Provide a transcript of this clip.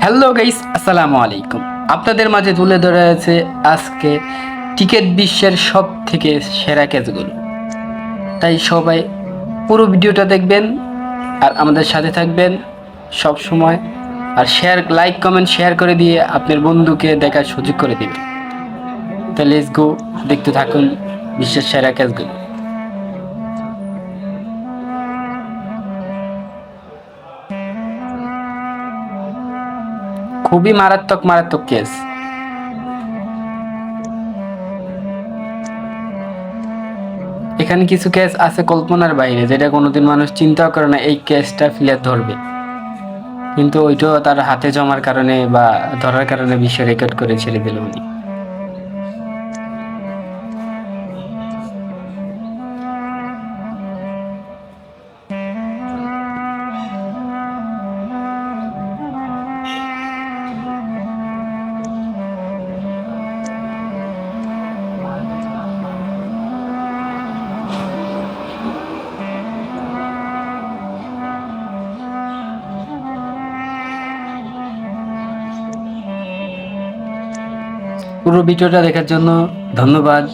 Hello guys, আসসালামু আলাইকুম। আপনাদের মাঝে তুলে ধরা আছে আজকে টিকেট বিশ্বের সব থেকে সেরা ক্যাচগুলো। তাই সবাই পুরো ভিডিওটা দেখবেন আর আমাদের সাথে থাকবেন সব সময়। আর লাইক কমেন্ট শেয়ার করে দিয়ে আপনার বন্ধুকে দেখার সুযোগ করে দিবেন। তাহলে লেটস গো, দেখতে থাকুন বিশ্বের সেরা ক্যাচগুলো। খুবই মারাত্মক মারাত্মক ক্যাচ। এখানে কিছু ক্যাচ আছে কল্পনার বাইরে, যেটা কোনোদিন মানুষ চিন্তাও করে না এই ক্যাচটা প্লেয়ার ধরবে, কিন্তু ওইটাও তার হাতে জমার কারণে বা ধরার কারণে বিশ্ব রেকর্ড করে ছেড়ে দিল উনি। পুরো ভিডিওটা দেখার জন্য ধন্যবাদ।